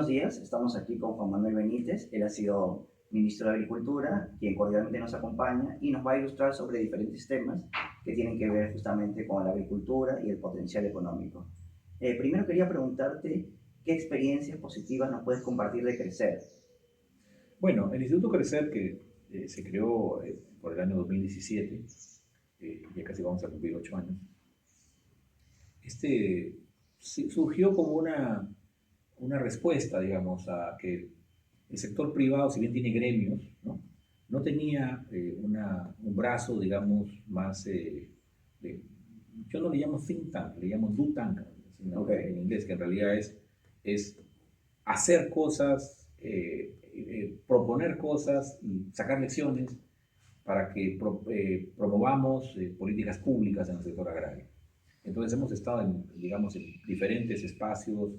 buenos días. Estamos aquí con Juan Manuel Benítez. Él ha sido ministro de Agricultura, quien cordialmente nos acompaña y nos va a ilustrar sobre diferentes temas que tienen que ver justamente con la agricultura y el potencial económico. Primero quería preguntarte qué experiencias positivas nos puedes compartir de Crecer. Bueno, el Instituto Crecer, que se creó por el año 2017, ya casi vamos a cumplir 8 años, surgió como una respuesta, digamos, a que el sector privado, si bien tiene gremios, no tenía un brazo, digamos, más, yo no le llamo think tank, le llamo do tank, en inglés, que en realidad es hacer cosas, proponer cosas y sacar lecciones para que promovamos políticas públicas en el sector agrario. Entonces hemos estado digamos, en diferentes espacios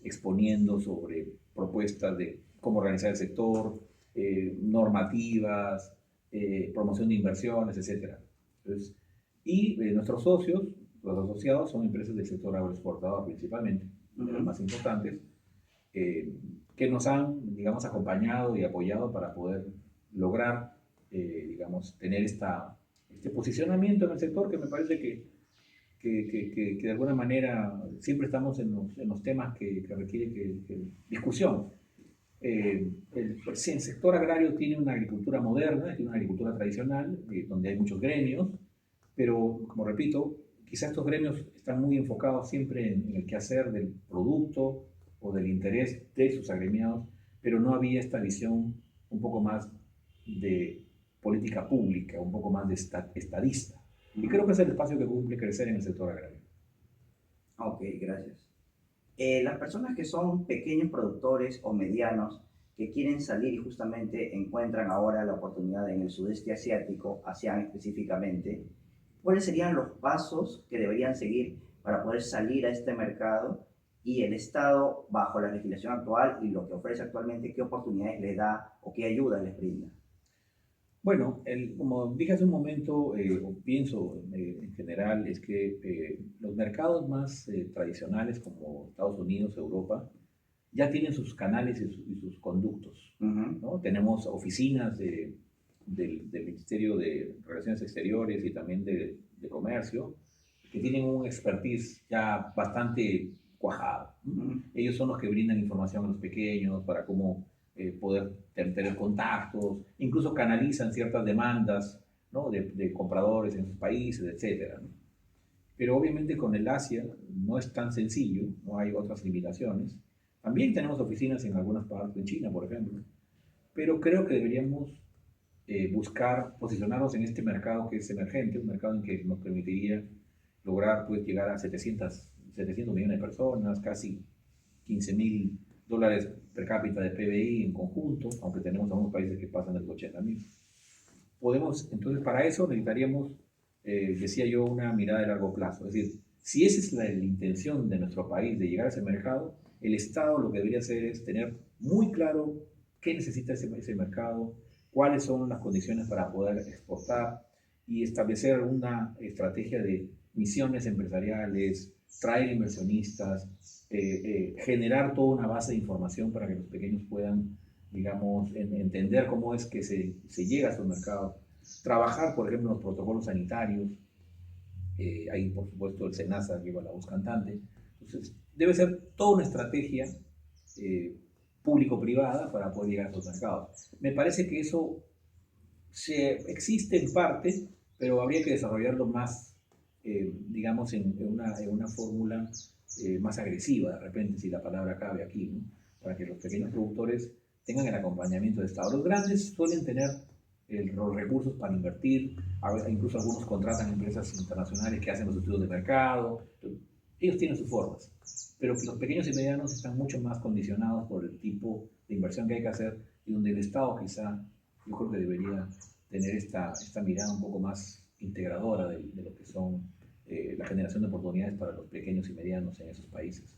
exponiendo sobre propuestas de cómo organizar el sector, normativas, promoción de inversiones, etc. Entonces, nuestros socios, los asociados, son empresas del sector agroexportador principalmente, de las más importantes, que nos han, digamos, acompañado y apoyado para poder lograr, digamos, tener este posicionamiento en el sector que me parece que de alguna manera siempre estamos en los temas que requieren discusión. El sector agrario tiene una agricultura moderna, tiene una agricultura tradicional, donde hay muchos gremios, pero, como repito, quizás estos gremios están muy enfocados siempre en el quehacer del producto o del interés de sus agremiados, pero no había esta visión un poco más de política pública, un poco más de estadista. Y creo que es el espacio que cumple Crecer en el sector agrario. Ok, gracias. Las personas que son pequeños productores o medianos que quieren salir y justamente encuentran ahora la oportunidad en el sudeste asiático, ASEAN específicamente, ¿cuáles serían los pasos que deberían seguir para poder salir a este mercado? Y el Estado, bajo la legislación actual y lo que ofrece actualmente, ¿qué oportunidades les da o qué ayuda les brinda? Bueno, como dije hace un momento, o pienso en general, es que los mercados más tradicionales como Estados Unidos, Europa, ya tienen sus canales y sus conductos, ¿no? Tenemos oficinas del Ministerio de Relaciones Exteriores y también de Comercio, que tienen un expertise ya bastante cuajado. Ellos son los que brindan información a los pequeños para cómo poder tener contactos, incluso canalizan ciertas demandas, ¿no? de compradores en sus países, etc. ¿no? Pero obviamente con el Asia no es tan sencillo, no hay otras limitaciones. También tenemos oficinas en algunas partes de China, por ejemplo, pero creo que deberíamos buscar posicionarnos en este mercado que es emergente, un mercado en que nos permitiría lograr pues, llegar a 700 millones de personas, casi $15,000 per cápita de PBI en conjunto, aunque tenemos algunos países que pasan de los 80,000. Entonces, para eso necesitaríamos, decía yo, una mirada de largo plazo. Es decir, si esa es la intención de nuestro país de llegar a ese mercado, el Estado lo que debería hacer es tener muy claro qué necesita ese mercado, cuáles son las condiciones para poder exportar y establecer una estrategia de misiones empresariales, traer inversionistas, generar toda una base de información para que los pequeños puedan, digamos, entender cómo es que se llega a estos mercados, trabajar, por ejemplo, en los protocolos sanitarios, ahí por supuesto el SENASA lleva la voz cantante, entonces debe ser toda una estrategia público-privada para poder llegar a estos mercados. Me parece que eso existe en parte, pero habría que desarrollarlo más, digamos, en una fórmula más agresiva, de repente, si la palabra cabe aquí, ¿no? Para que los pequeños productores tengan el acompañamiento del Estado. Los grandes suelen tener los recursos para invertir, incluso algunos contratan empresas internacionales que hacen los estudios de mercado, ellos tienen sus formas, pero los pequeños y medianos están mucho más condicionados por el tipo de inversión que hay que hacer y donde el Estado quizá, yo creo que debería tener esta mirada un poco más integradora de lo que son la generación de oportunidades para los pequeños y medianos en esos países.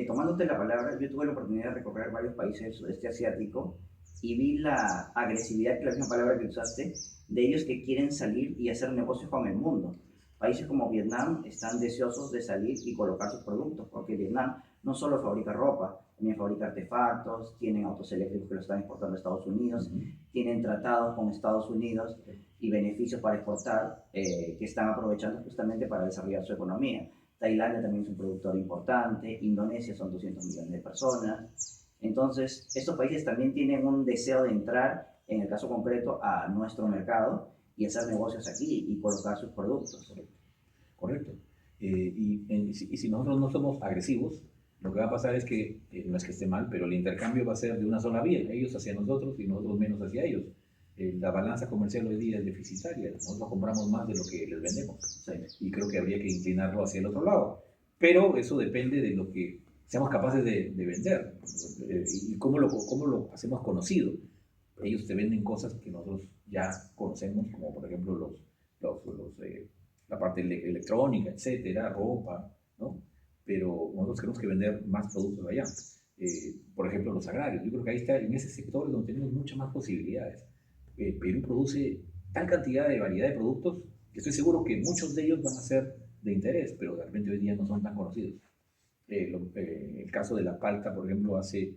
Tomándote la palabra, yo tuve la oportunidad de recorrer varios países del sudeste asiático y vi la agresividad, que es la misma palabra que usaste, de ellos que quieren salir y hacer negocios con el mundo. Países como Vietnam están deseosos de salir y colocar sus productos, porque Vietnam no solo fabrica ropa, también fabrica artefactos, tienen autos eléctricos que lo están exportando a Estados Unidos, tienen tratados con Estados Unidos y beneficios para exportar que están aprovechando justamente para desarrollar su economía. Tailandia también es un productor importante, Indonesia son 200 millones de personas. Entonces, estos países también tienen un deseo de entrar, en el caso concreto, a nuestro mercado y hacer negocios aquí y colocar sus productos. Correcto. Y si nosotros no somos agresivos, lo que va a pasar es que, no es que esté mal, pero el intercambio va a ser de una sola vía, ellos hacia nosotros y nosotros menos hacia ellos. La balanza comercial hoy día es deficitaria, nosotros compramos más de lo que les vendemos, Sí. y creo que habría que inclinarlo hacia el otro lado. Pero eso depende de lo que seamos capaces de vender y cómo lo hacemos conocido. Ellos te venden cosas que nosotros ya conocemos, como por ejemplo la parte electrónica, etcétera, ropa, ¿no? Pero nosotros tenemos que vender más productos allá. Por ejemplo, los agrarios. Yo creo que ahí está, en ese sector donde tenemos muchas más posibilidades. Perú produce tal cantidad de variedad de productos que estoy seguro que muchos de ellos van a ser de interés, pero de repente hoy día no son tan conocidos. El caso de la palta, por ejemplo, hace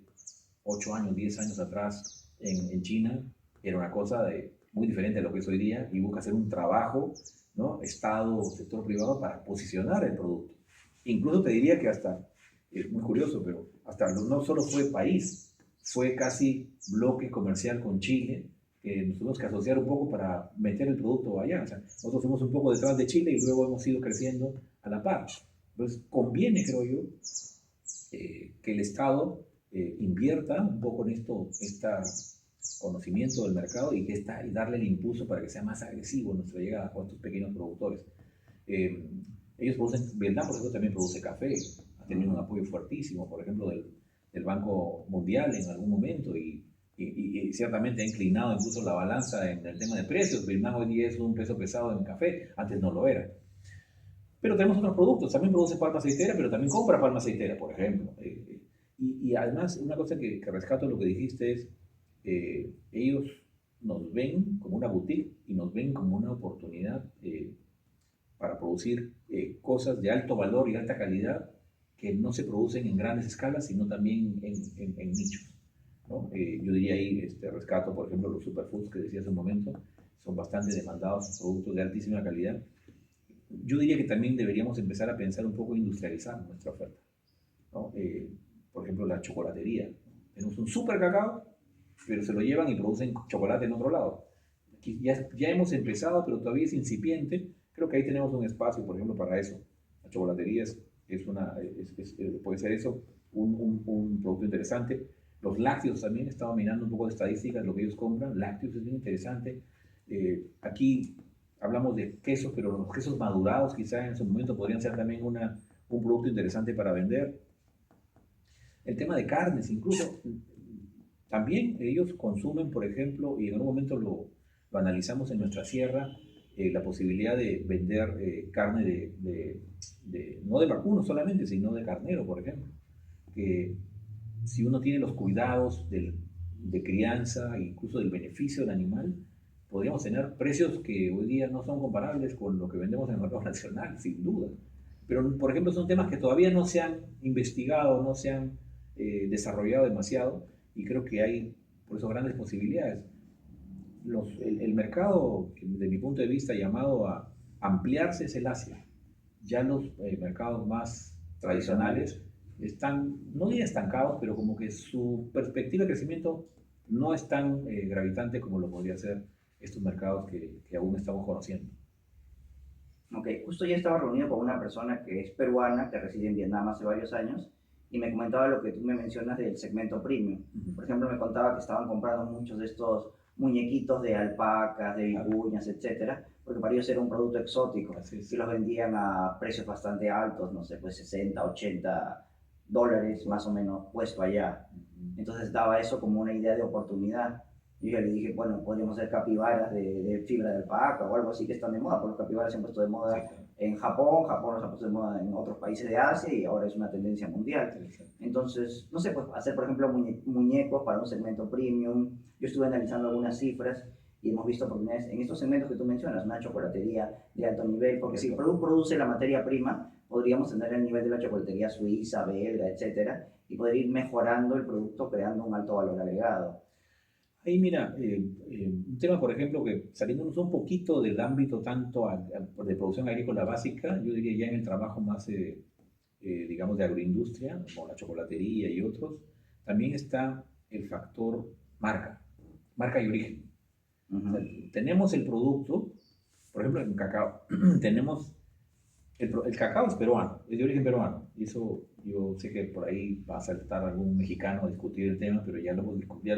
8 años, 10 años atrás en China, era una cosa muy diferente a lo que es hoy día y busca hacer un trabajo, ¿no? Estado, sector privado, para posicionar el producto. Incluso te diría que hasta, es muy curioso, pero hasta no solo fue país, fue casi bloque comercial con Chile, que nos tuvimos que asociar un poco para meter el producto allá. O sea, nosotros fuimos un poco detrás de Chile y luego hemos ido creciendo a la par. Entonces, conviene, creo yo, que el Estado invierta un poco en este conocimiento del mercado y darle el impulso para que sea más agresivo nuestra llegada con estos pequeños productores. Ellos producen, Vietnam, por ejemplo, también produce café, ha tenido un apoyo fuertísimo, por ejemplo, del Banco Mundial en algún momento y ciertamente ha inclinado incluso la balanza en el tema de precios. Vietnam hoy día es un peso pesado en café, antes no lo era. Pero tenemos otros productos, también produce palma aceitera, pero también compra palma aceitera, por ejemplo. Y además, una cosa que rescato de lo que dijiste es, ellos nos ven como una boutique y nos ven como una oportunidad para producir cosas de alto valor y alta calidad que no se producen en grandes escalas, sino también en nichos, ¿no? Yo diría ahí, rescato, por ejemplo, los superfoods que decía hace un momento, son bastante demandados, productos de altísima calidad. Yo diría que también deberíamos empezar a pensar un poco industrializar nuestra oferta, ¿no? Por ejemplo, la chocolatería. Tenemos un super cacao, pero se lo llevan y producen chocolate en otro lado. Aquí ya hemos empezado, pero todavía es incipiente. Creo que ahí tenemos un espacio, por ejemplo, para eso. La chocolatería puede ser eso, un producto interesante. Los lácteos también, estaba mirando un poco de estadísticas, lo que ellos compran. Lácteos es bien interesante. Aquí hablamos de quesos, pero los quesos madurados quizá en su momento podrían ser también un producto interesante para vender. El tema de carnes, incluso, también ellos consumen, por ejemplo, y en algún momento lo analizamos en nuestra sierra, la posibilidad de vender carne no de vacuno solamente, sino de carnero, por ejemplo. Que si uno tiene los cuidados de crianza, incluso del beneficio del animal, podríamos tener precios que hoy día no son comparables con lo que vendemos en el mercado nacional, sin duda. Pero, por ejemplo, son temas que todavía no se han investigado, no se han desarrollado demasiado, y creo que hay, por eso, grandes posibilidades. El mercado, de mi punto de vista, llamado a ampliarse es el Asia. Ya los mercados más tradicionales están, no diría estancados, pero como que su perspectiva de crecimiento no es tan gravitante como lo podría ser estos mercados que aún estamos conociendo. Ok, justo ya estaba reunido con una persona que es peruana, que reside en Vietnam hace varios años, y me comentaba lo que tú me mencionas del segmento premium. Por ejemplo, me contaba que estaban comprando muchos de estos muñequitos de alpacas, de vicuñas, etcétera, porque para ellos era un producto exótico y los vendían a precios bastante altos, no sé, pues 60, 80 dólares más o menos puesto allá. Entonces daba eso como una idea de oportunidad. Y yo le dije, bueno, podríamos hacer capibaras de fibra de alpaca o algo así que están de moda, porque los capibaras se han puesto de moda en Japón, Japón los ha puesto de moda en otros países de Asia y ahora es una tendencia mundial. Entonces, no sé, pues hacer por ejemplo muñecos para un segmento premium. Yo estuve analizando algunas cifras y hemos visto oportunidades en estos segmentos que tú mencionas, una chocolatería de alto nivel, porque si el producto produce la materia prima, podríamos tener el nivel de la chocolatería suiza, belga, etcétera, y poder ir mejorando el producto creando un alto valor agregado. Ahí mira, un tema, por ejemplo, que saliéndonos un poquito del ámbito tanto de producción agrícola básica, yo diría ya en el trabajo más, digamos, de agroindustria, como la chocolatería y otros, también está el factor marca, marca y origen. O sea, tenemos el producto, por ejemplo, en cacao, tenemos el cacao es peruano, es de origen peruano. Y eso yo sé que por ahí va a saltar algún mexicano a discutir el tema, pero ya lo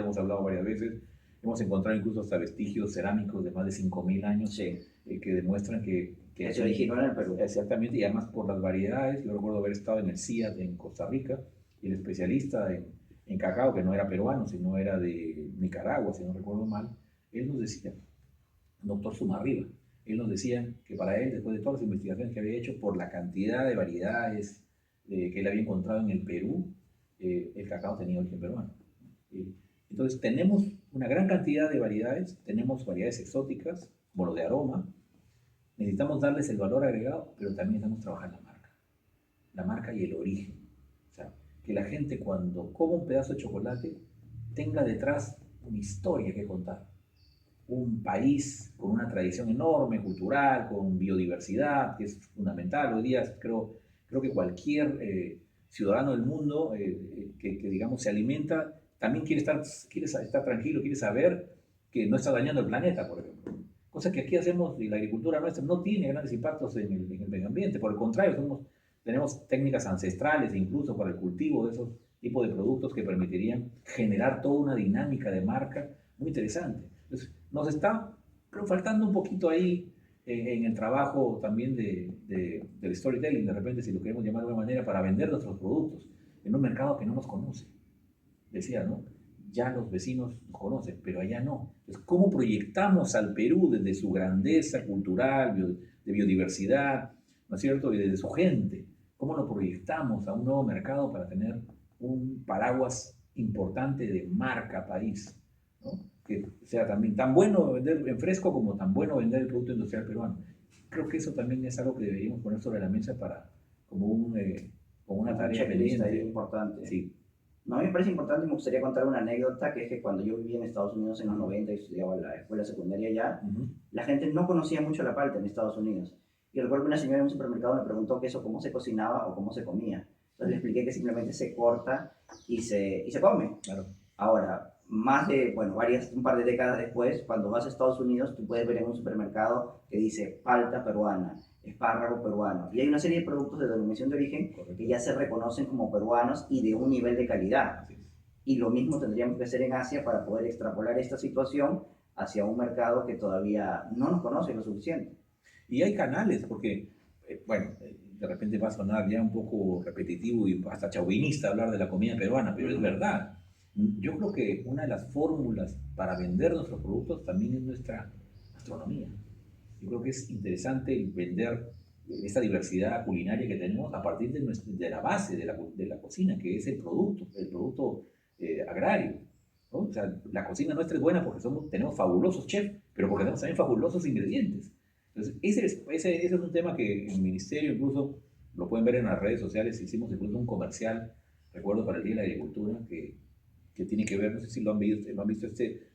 hemos hablado varias veces. Hemos encontrado incluso hasta vestigios cerámicos de más de 5.000 años Sí, que demuestran que se originó en el Perú. Exactamente, y además por las variedades. Yo recuerdo haber estado en el CIAT en Costa Rica y el especialista en cacao, que no era peruano, sino era de Nicaragua, si no recuerdo mal, él nos decía, doctor Sumarriba, él nos decía que para él, después de todas las investigaciones que había hecho, por la cantidad de variedades que él había encontrado en el Perú, el cacao tenía origen peruano. Entonces tenemos una gran cantidad de variedades, tenemos variedades exóticas, como lo de aroma, necesitamos darles el valor agregado, pero también necesitamos trabajar la marca y el origen. O sea, que la gente cuando coma un pedazo de chocolate tenga detrás una historia que contar, un país con una tradición enorme, cultural, con biodiversidad, que es fundamental. Hoy día creo que cualquier ciudadano del mundo que, digamos, se alimenta, también quiere estar tranquilo, quiere saber que no está dañando el planeta, por ejemplo. Cosa que aquí hacemos, y la agricultura nuestra no tiene grandes impactos en el medio ambiente. Por el contrario, tenemos técnicas ancestrales incluso para el cultivo de esos tipos de productos que permitirían generar toda una dinámica de marca muy interesante. Entonces, nos está faltando un poquito ahí en el trabajo también del storytelling, de repente, si lo queremos llamar de alguna manera, para vender nuestros productos en un mercado que no nos conoce. Decía, ¿no? Ya los vecinos nos conocen, pero allá no. Entonces, ¿cómo proyectamos al Perú desde su grandeza cultural, de biodiversidad, ¿no es cierto? Y desde su gente. ¿Cómo lo proyectamos a un nuevo mercado para tener un paraguas importante de marca país? ¿No? Que sea también tan bueno vender en fresco como tan bueno vender el producto industrial peruano. Creo que eso también es algo que deberíamos poner sobre la mesa como una tarea pendiente. Importante. Sí. No, a mí me parece importante y me gustaría contar una anécdota, que es que cuando yo vivía en Estados Unidos en los 90 y estudiaba en la escuela secundaria allá, la gente no conocía mucho la palta en Estados Unidos. Y recuerdo que una señora en un supermercado me preguntó que eso cómo se cocinaba o cómo se comía. Entonces le expliqué que simplemente se corta y se come. Claro. Ahora, un par de décadas después, cuando vas a Estados Unidos, tú puedes ver en un supermercado que dice palta peruana, espárrago peruano. Y hay una serie de productos de denominación de origen que ya se reconocen como peruanos y de un nivel de calidad. Y lo mismo tendríamos que hacer en Asia para poder extrapolar esta situación hacia un mercado que todavía no nos conoce lo suficiente. Y hay canales, porque, de repente va a sonar ya un poco repetitivo y hasta chauvinista hablar de la comida peruana, pero es verdad. Yo creo que una de las fórmulas para vender nuestros productos también es nuestra gastronomía. Yo creo que es interesante vender esta diversidad culinaria que tenemos a partir de la base de la cocina, que es el producto agrario, ¿no? O sea, la cocina nuestra es buena porque tenemos fabulosos chefs, pero porque tenemos también fabulosos ingredientes. Entonces, ese es un tema que en el ministerio incluso lo pueden ver en las redes sociales. Hicimos incluso un comercial, recuerdo, para el Día de la Agricultura, que tiene que ver, no sé si lo han visto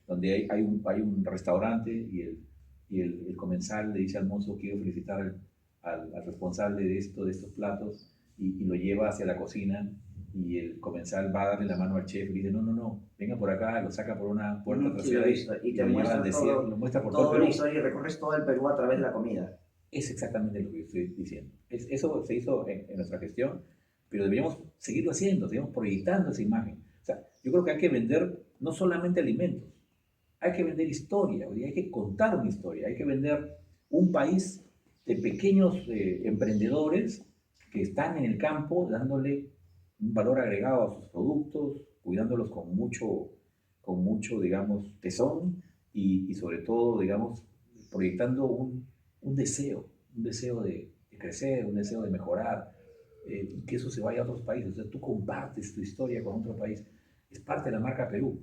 donde hay un restaurante y el comensal le dice al mozo: quiero felicitar al responsable de estos platos, y lo lleva hacia la cocina, y el comensal va a darle la mano al chef y dice: no, no, no, venga por acá, lo saca por una puerta trasera y te muestra lo muestra por todo el Perú. Y recorres todo el Perú a través de la comida. Es exactamente lo que estoy diciendo. Eso se hizo en nuestra gestión, pero deberíamos seguirlo haciendo, deberíamos proyectando esa imagen. O sea, yo creo que hay que vender no solamente alimentos, hay que vender historia, hay que contar una historia, hay que vender un país de pequeños emprendedores que están en el campo dándole un valor agregado a sus productos, cuidándolos con mucho, digamos, tesón, y sobre todo, digamos, proyectando un deseo de crecer, un deseo de mejorar, y que eso se vaya a otros países. O sea, tú compartes tu historia con otro país. Es parte de la marca Perú.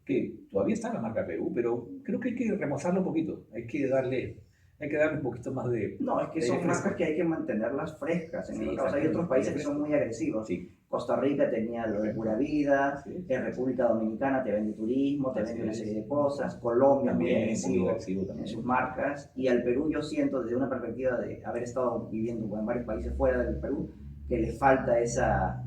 que todavía está la marca Perú, pero creo que hay que remozarlo un poquito, hay que darle un poquito más No, es que de aire son marcas fresco. que hay que mantenerlas frescas en el Sí, mercado. O sea, hay otros exactamente, aire países que son fresco. muy agresivos. Sí, Costa Rica tenía lo de correcto. Pura Vida, Sí, en República Dominicana te vende turismo, te así vende una serie es. de cosas. Colombia es También, muy agresivo en sus también. marcas. Y al Perú yo siento desde una perspectiva de haber estado viviendo en varios países fuera del Perú, que le falta esa,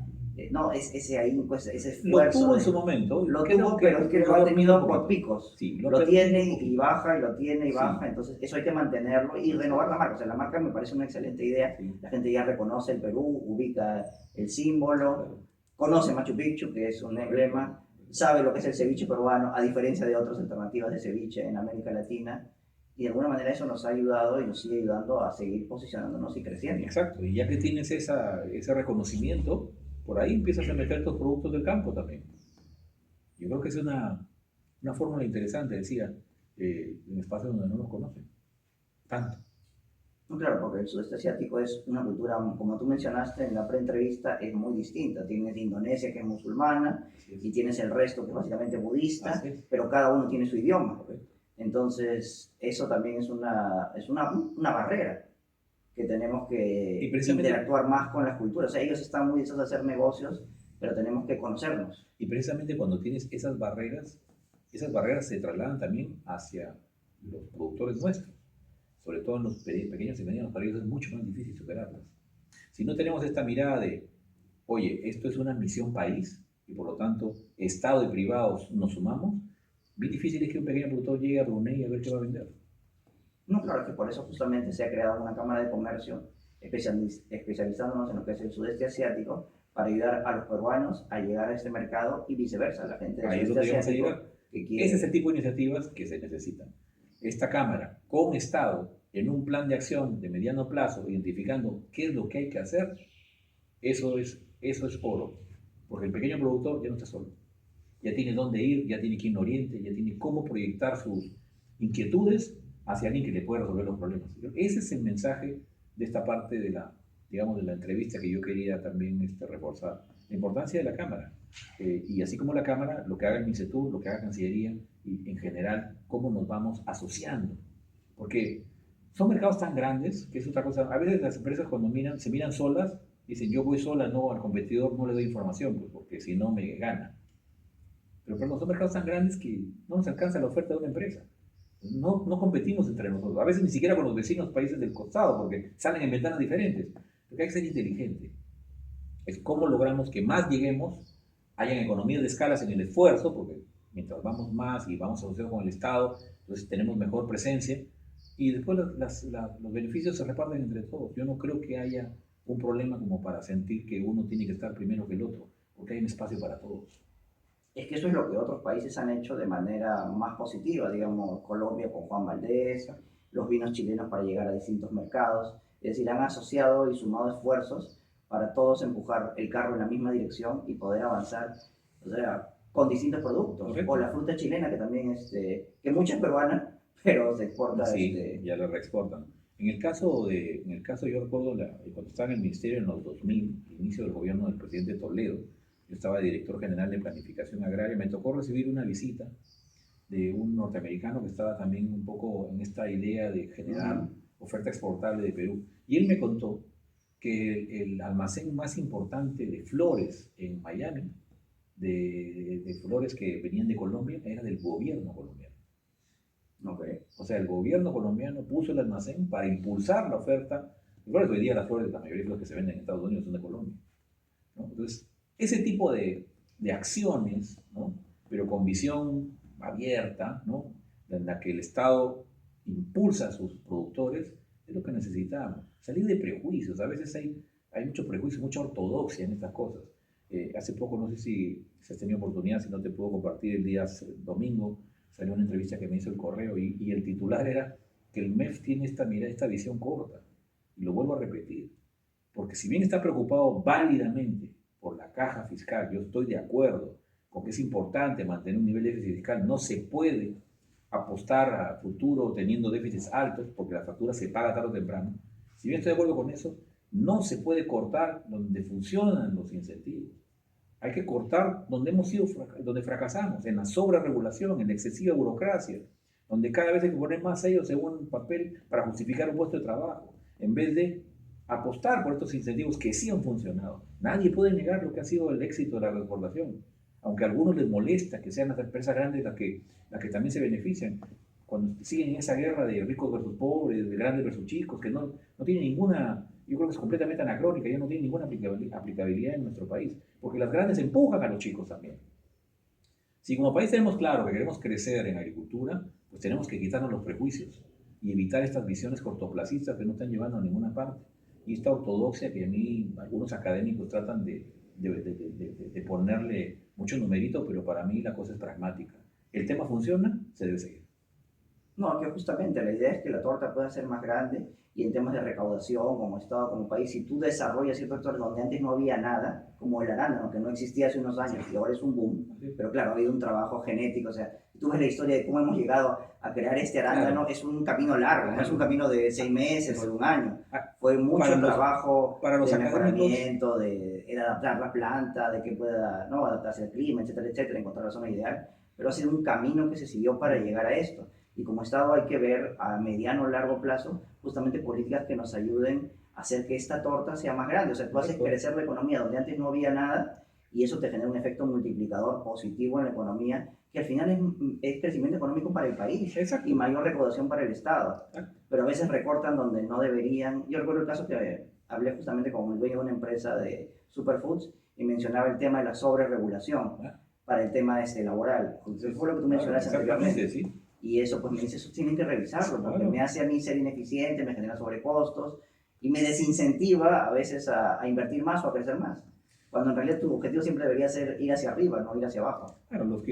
no, ese ahínco, ese Lo esfuerzo tuvo en su de, momento, lo creo tuvo, que pero es que lo lo ha ha dormido un tenido por poquito. picos. Sí, lo ha Lo perdido un tiene y poquito. baja, y lo tiene y baja, Sí, entonces eso hay que mantenerlo y así es. renovar la marca. O sea, la marca me parece una excelente idea. Sí, La gente ya reconoce el Perú, ubica el símbolo, claro, conoce Machu Picchu, que es un correcto. emblema, sabe lo que es el ceviche peruano, a diferencia de otras alternativas de ceviche en América Latina, y de alguna manera eso nos ha ayudado y nos sigue ayudando a seguir posicionándonos y creciendo. Exacto, y ya que tienes ese reconocimiento, por ahí empiezas a meter tus productos del campo también. Yo creo que es una fórmula interesante, decía, en espacios donde no nos conocen tanto. No, claro, porque el sudeste asiático es una cultura, como tú mencionaste en la pre-entrevista, es muy distinta. Tienes Indonesia, que es musulmana, Así es, y tienes el resto, que es básicamente budista, así es, pero cada uno tiene su idioma. correcto. Entonces, eso también es una barrera que tenemos Y que precisamente, interactuar más con las culturas. O sea, ellos están muy dispuestos a hacer negocios, pero tenemos que conocernos. y precisamente cuando tienes esas barreras se trasladan también hacia los productores nuestros, sobre todo en los pequeños y medianos, para ellos es mucho más difícil superarlas. Si no tenemos esta mirada de, oye, esto es una misión país y por lo tanto Estado y privados nos sumamos, bien difícil es que un pequeño productor llegue a Brunei a ver qué va a vender. No, claro que por eso justamente se ha creado una Cámara de Comercio especializándonos en lo que es el sudeste asiático para ayudar a los peruanos a llegar a este mercado y viceversa, la gente del Ahí es sudeste donde vamos a asiático llegar. que Ese es el quiere. tipo de iniciativas que se necesitan. Esta Cámara, con Estado, en un plan de acción de mediano plazo, identificando qué es lo que hay que hacer, eso es oro. Porque el pequeño productor ya no está solo. Ya tiene dónde ir, ya tiene quien lo oriente, ya tiene cómo proyectar sus inquietudes hacia alguien que le pueda resolver los problemas. Ese es el mensaje de esta parte de la, digamos, de la entrevista que yo quería también reforzar. La importancia de la Cámara. Y así como la Cámara, lo que haga el MINCETUR, lo que haga Cancillería y en general, cómo nos vamos asociando. Porque son mercados tan grandes que es otra cosa. A veces las empresas cuando se miran solas, dicen yo voy sola, no, al competidor no le doy información, pues, porque si no me gana. Pero perdón, son mercados tan grandes que no nos alcanza la oferta de una empresa. No competimos entre nosotros, a veces ni siquiera con los vecinos países del costado, porque salen en ventanas diferentes. Porque hay que ser inteligente. Es cómo logramos que más lleguemos, hayan economías de escalas en el esfuerzo, porque mientras vamos más y vamos asociados con el Estado, entonces tenemos mejor presencia, y después los beneficios se reparten entre todos. Yo no creo que haya un problema como para sentir que uno tiene que estar primero que el otro, porque hay un espacio para todos. Es que eso es lo que otros países han hecho de manera más positiva, digamos Colombia con Juan Valdés, los vinos chilenos para llegar a distintos mercados, es decir, han asociado y sumado esfuerzos para todos empujar el carro en la misma dirección y poder avanzar, o sea, con distintos productos. O ¿Correcto? la fruta chilena, que también que mucha es peruana, pero se exporta. Sí, ya lo reexportan. En el caso yo recuerdo cuando estaba en el ministerio en los 2000, inicio del gobierno del presidente Toledo, yo estaba director general de planificación agraria, me tocó recibir una visita de un norteamericano que estaba también un poco en esta idea de generar oferta exportable de Perú. Y él me contó que el almacén más importante de flores en Miami, de flores que venían de Colombia, era del gobierno colombiano. Okay. O sea, el gobierno colombiano puso el almacén para impulsar la oferta. Flores, hoy día las flores, la mayoría de flores que se venden en Estados Unidos son de Colombia, ¿no? Entonces, ese tipo de acciones, ¿no? Pero con visión abierta, ¿no? En la que el Estado impulsa a sus productores, es lo que necesitamos. Salir de prejuicios. A veces hay mucho prejuicio, mucha ortodoxia en estas cosas. Hace poco, no sé si has tenido oportunidad, si no te puedo compartir el día domingo, salió una entrevista que me hizo el Correo y el titular era que el MEF tiene esta visión corta. Y lo vuelvo a repetir. Porque si bien está preocupado válidamente por la caja fiscal, yo estoy de acuerdo con que es importante mantener un nivel de déficit fiscal, no se puede apostar a futuro teniendo déficits altos porque la factura se paga tarde o temprano. Si bien estoy de acuerdo con eso, no se puede cortar donde funcionan los incentivos. Hay que cortar donde fracasamos, en la sobreregulación, en la excesiva burocracia, donde cada vez hay que poner más sellos según un papel para justificar un puesto de trabajo, en vez de apostar por estos incentivos que sí han funcionado. Nadie puede negar lo que ha sido el éxito de la exportación, aunque a algunos les molesta que sean las empresas grandes las que también se benefician, cuando siguen en esa guerra de ricos versus pobres, de grandes versus chicos, que no tiene ninguna, yo creo que es completamente anacrónica, ya no tiene ninguna aplicabilidad en nuestro país, porque las grandes empujan a los chicos también. Si como país tenemos claro que queremos crecer en agricultura, pues tenemos que quitarnos los prejuicios y evitar estas visiones cortoplacistas que no están llevando a ninguna parte. Y esta ortodoxia que a mí algunos académicos tratan de ponerle mucho numerito, pero para mí la cosa es pragmática. El tema funciona, se debe seguir. No, que justamente la idea es que la torta pueda ser más grande y en temas de recaudación, como Estado, como país, si tú desarrollas ciertos sectores donde antes no había nada, como el arándano, que no existía hace unos años y ahora es un boom, pero claro, ha habido un trabajo genético, o sea, tú ves la historia de cómo hemos llegado a crear este arándano, es un camino largo, no es un camino de 6 meses o de un año, fue mucho trabajo de mejoramiento, de adaptar la planta, de que pueda adaptarse al clima, etcétera, etcétera, encontrar la zona ideal, pero ha sido un camino que se siguió para llegar a esto. Y como Estado hay que ver a mediano o largo plazo justamente políticas que nos ayuden a hacer que esta torta sea más grande. O sea, tú haces crecer la economía donde antes no había nada y eso te genera un efecto multiplicador positivo en la economía que al final es crecimiento económico para el país. Exacto. Y mayor recaudación para el Estado. Pero a veces recortan donde no deberían. Yo recuerdo el caso que hablé justamente con el dueño de una empresa de superfoods y mencionaba el tema de la sobreregulación para el tema laboral. Entonces, fue lo que tú mencionaste anteriormente. Sí. Y eso, pues me dice, eso tienen que revisarlo, porque me hace a mí ser ineficiente, me genera sobrecostos y me desincentiva a veces a invertir más o a crecer más. Cuando en realidad tu objetivo siempre debería ser ir hacia arriba, no ir hacia abajo. Claro,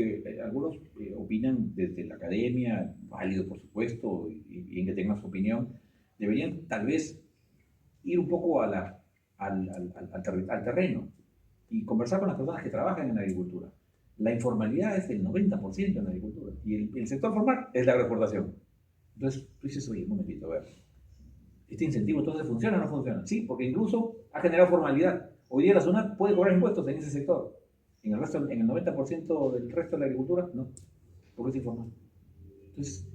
algunos opinan desde la academia, válido por supuesto, y bien que tengan su opinión, deberían tal vez ir un poco al terreno y conversar con las personas que trabajan en la agricultura. La informalidad es del 90% en la agricultura y el sector formal es la agroexportación. Entonces, tú dices, oye, un momentito, a ver, ¿este incentivo entonces funciona o no funciona? Sí, porque incluso ha generado formalidad. Hoy día la SUNAT puede cobrar impuestos en ese sector. En el 90% del resto de la agricultura, no, porque es informal. Entonces,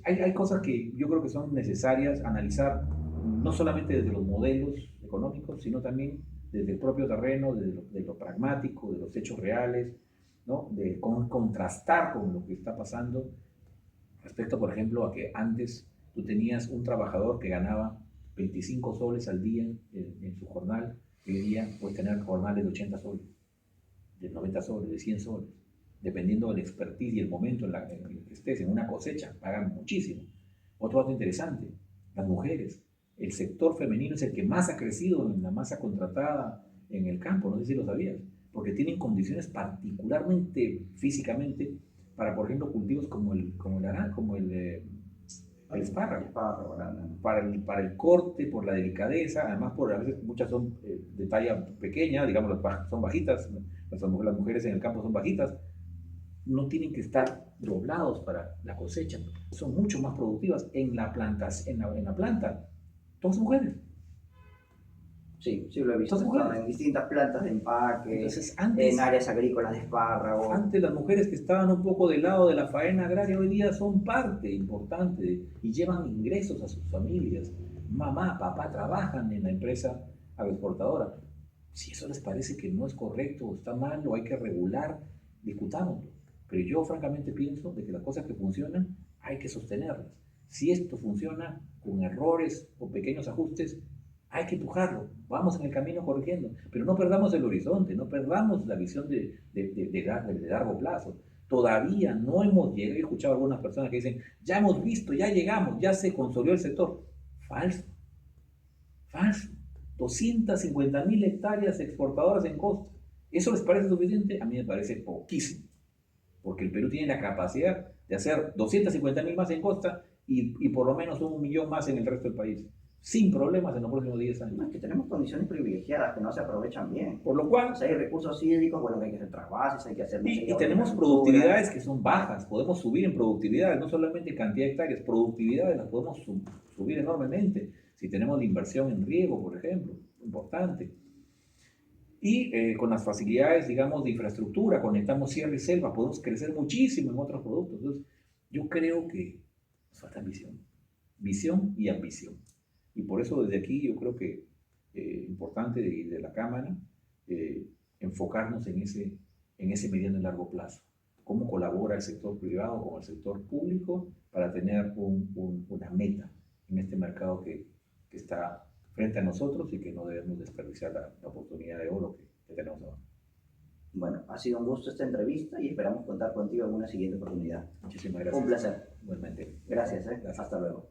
hay cosas que yo creo que son necesarias analizar, no solamente desde los modelos económicos, sino también desde el propio terreno, de lo pragmático, de los hechos reales, ¿no? De contrastar con lo que está pasando respecto, por ejemplo, a que antes tú tenías un trabajador que ganaba 25 soles al día en su jornal, y hoy día puedes tener jornales de 80 soles, de 90 soles, de 100 soles, dependiendo del expertise y el momento en el que estés. En una cosecha pagan muchísimo. Otro dato interesante, las mujeres. El sector femenino es el que más ha crecido en la masa contratada en el campo, no sé si lo sabías, porque tienen condiciones particularmente físicamente para, por ejemplo, cultivos como el espárrago, para el corte, por la delicadeza, además a veces muchas son de talla pequeña, digamos, son bajitas, las mujeres en el campo son bajitas, no tienen que estar doblados para la cosecha, son mucho más productivas en la planta, todas mujeres. Sí, sí lo he visto. En distintas plantas de empaque, entonces, en áreas agrícolas de espárrago. Antes las mujeres que estaban un poco del lado de la faena agraria hoy día son parte importante y llevan ingresos a sus familias. Mamá, papá trabajan en la empresa agroexportadora. Si eso les parece que no es correcto o está mal o hay que regular, discutámoslo. Pero yo francamente pienso de que las cosas que funcionan hay que sostenerlas. Si esto funciona con errores o pequeños ajustes, hay que empujarlo, vamos en el camino corrigiendo, pero no perdamos el horizonte, no perdamos la visión de largo plazo. Todavía no hemos llegado, he escuchado a algunas personas que dicen, ya hemos visto, ya llegamos, ya se consolidó el sector. Falso, falso. 250.000 hectáreas exportadoras en costa. ¿Eso les parece suficiente? A mí me parece poquísimo, porque el Perú tiene la capacidad de hacer 250.000 más en costa y por lo menos 1 millón más en el resto del país, sin problemas en los próximos 10 años. No, es que tenemos condiciones privilegiadas que no se aprovechan bien. Por lo cual, o sea, hay recursos hídricos, bueno, que hay que hacer trasvases, hay que hacer... Y tenemos productividades que son bajas, podemos subir en productividades, no solamente en cantidad de hectáreas, productividades las podemos subir enormemente. Si tenemos la inversión en riego, por ejemplo, importante. Y con las facilidades, digamos, de infraestructura, conectamos sierra y selva, podemos crecer muchísimo en otros productos. Entonces, yo creo que nos falta visión, visión y ambición. Y por eso desde aquí yo creo que importante de la Cámara enfocarnos en ese mediano y largo plazo. Cómo colabora el sector privado con el sector público para tener una meta en este mercado que está frente a nosotros y que no debemos desperdiciar la oportunidad de oro que tenemos ahora. Bueno, ha sido un gusto esta entrevista y esperamos contar contigo en una siguiente oportunidad. Muchísimas gracias. Un placer. Igualmente. Gracias, Gracias. Hasta luego.